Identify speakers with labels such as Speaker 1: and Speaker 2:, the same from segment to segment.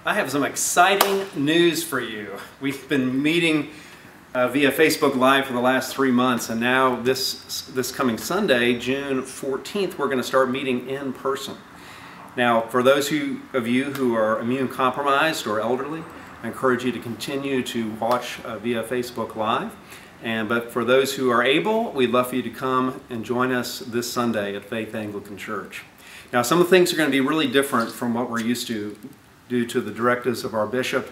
Speaker 1: I have some exciting news for you. We've been meeting via Facebook Live for the last 3 months, and now this coming Sunday, June 14th, we're going to start meeting in person. Now, for those of you who are immune compromised or elderly, I encourage you to continue to watch via Facebook Live. But for those who are able, we'd love for you to come and join us this Sunday at Faith Anglican Church. Now, some of the things are going to be really different from what we're used to due to the directives of our bishop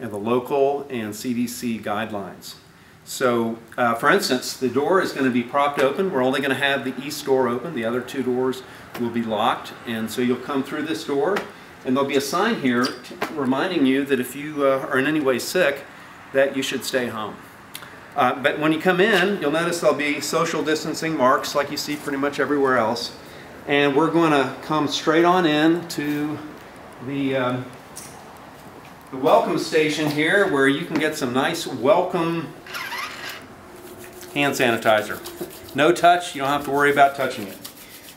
Speaker 1: and the local and CDC guidelines. So, for instance, the door is going to be propped open. We're only going to have the east door open. The other two doors will be locked. And so you'll come through this door, and there'll be a sign here reminding you that if you are in any way sick, that you should stay home. But when you come in, you'll notice there'll be social distancing marks like you see pretty much everywhere else. And we're going to come straight on in to the welcome station here, where you can get some nice welcome hand sanitizer. No touch, you don't have to worry about touching it.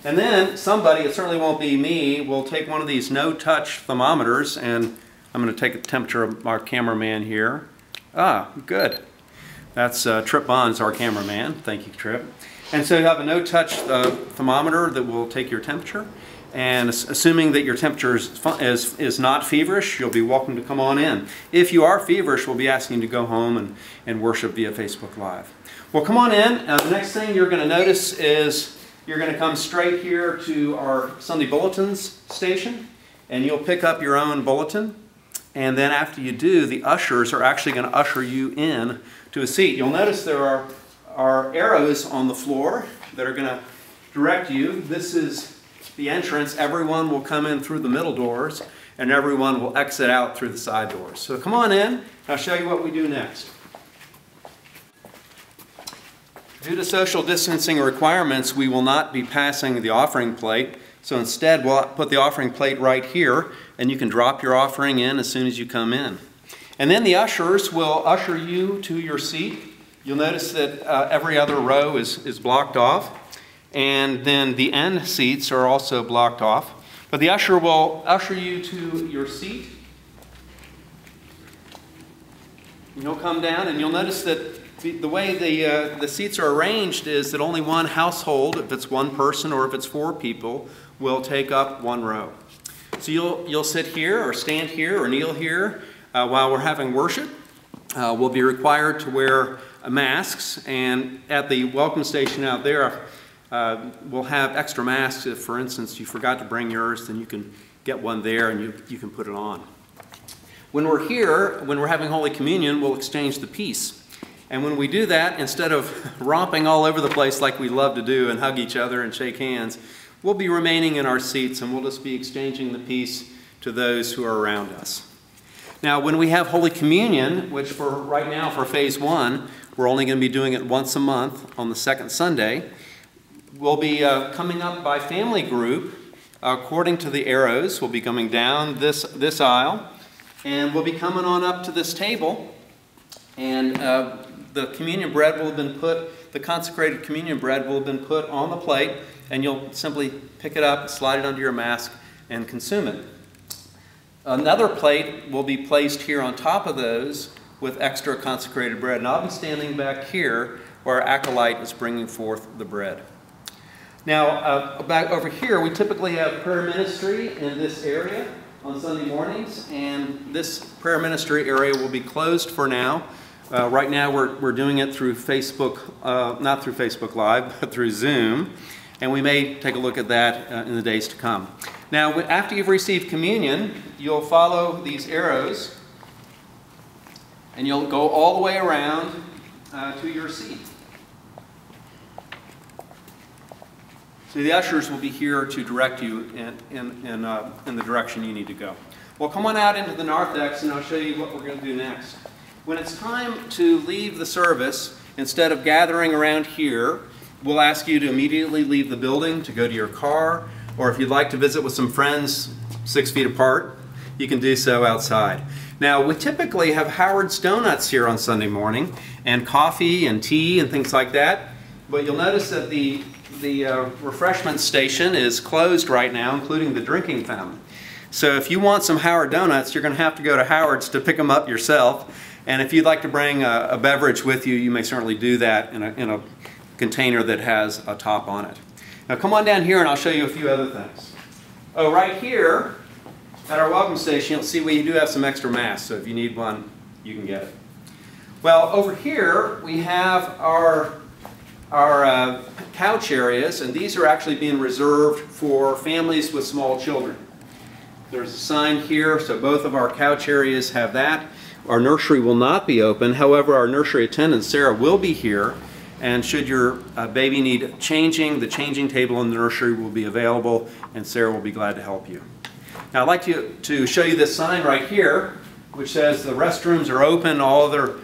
Speaker 1: And then somebody, it certainly won't be me, will take one of these no-touch thermometers, and I'm going to take the temperature of our cameraman here. Ah, good. That's Trip Bonds, our cameraman. Thank you, Trip. And so you have a no-touch thermometer that will take your temperature. And assuming that your temperature is not feverish, you'll be welcome to come on in. If you are feverish, we'll be asking you to go home and worship via Facebook Live. Well, come on in. The next thing you're going to notice is you're going to come straight here to our Sunday Bulletins station, and you'll pick up your own bulletin. And then after you do, the ushers are actually going to usher you in to a seat. You'll notice there are arrows on the floor that are going to direct you. This is the entrance. Everyone will come in through the middle doors, and everyone will exit out through the side doors. So come on in, and I'll show you what we do next. Due to social distancing requirements, we will not be passing the offering plate. So instead, we'll put the offering plate right here, and you can drop your offering in as soon as you come in. And then the ushers will usher you to your seat. You'll notice that every other row is blocked off. And then the end seats are also blocked off. But the usher will usher you to your seat. And you'll come down, and you'll notice that the way the seats are arranged is that only one household, if it's one person or if it's 4 people, will take up one row. So you'll sit here or stand here or kneel here while we're having worship. We'll be required to wear masks, and at the welcome station out there, we'll have extra masks. If, for instance, you forgot to bring yours, then you can get one there and you can put it on. When we're here, when we're having Holy Communion, we'll exchange the peace. And when we do that, instead of romping all over the place like we love to do and hug each other and shake hands, we'll be remaining in our seats, and we'll just be exchanging the peace to those who are around us. Now, when we have Holy Communion, which for right now for phase 1, we're only going to be doing it once a month on the second Sunday, we'll be coming up by family group according to the arrows. We'll be coming down this aisle, and we'll be coming on up to this table, and the communion bread will have been put, the consecrated communion bread will have been put on the plate, and you'll simply pick it up, slide it under your mask, and consume it. Another plate will be placed here on top of those with extra consecrated bread. And I'll be standing back here where our acolyte is bringing forth the bread. Now, back over here, we typically have prayer ministry in this area on Sunday mornings, and this prayer ministry area will be closed for now. Right now, we're doing it through Facebook, not through Facebook Live, but through Zoom, and we may take a look at that in the days to come. Now, after you've received communion, you'll follow these arrows, and you'll go all the way around to your seat. So the ushers will be here to direct you in the direction you need to go. Well, come on out into the narthex, and I'll show you what we're going to do next. When it's time to leave the service, instead of gathering around here, we'll ask you to immediately leave the building to go to your car, or if you'd like to visit with some friends 6 feet apart, you can do so outside. Now, we typically have Howard's Donuts here on Sunday morning, and coffee and tea and things like that, but you'll notice that the refreshment station is closed right now, including the drinking fountain. So if you want some Howard donuts, you're going to have to go to Howard's to pick them up yourself. And if you'd like to bring a beverage with you, you may certainly do that in a container that has a top on it. Now come on down here and I'll show you a few other things. Oh, right here at our welcome station, you'll see we do have some extra masks, so if you need one, you can get it. Well, over here we have our couch areas, and these are actually being reserved for families with small children. There's a sign here, so both of our couch areas have that. Our nursery will not be open. However, our nursery attendant, Sarah, will be here, and should your baby need changing, the changing table in the nursery will be available, and Sarah will be glad to help you. Now, I'd like to show you this sign right here, which says the restrooms are open, all other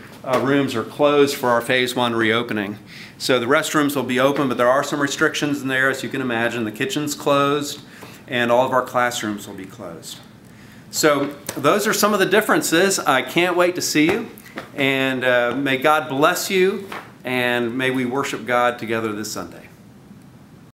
Speaker 1: rooms are closed for our Phase 1 reopening. So the restrooms will be open, but there are some restrictions in there, as you can imagine. The kitchen's closed, and all of our classrooms will be closed. So those are some of the differences. I can't wait to see you, and may God bless you, and may we worship God together this Sunday.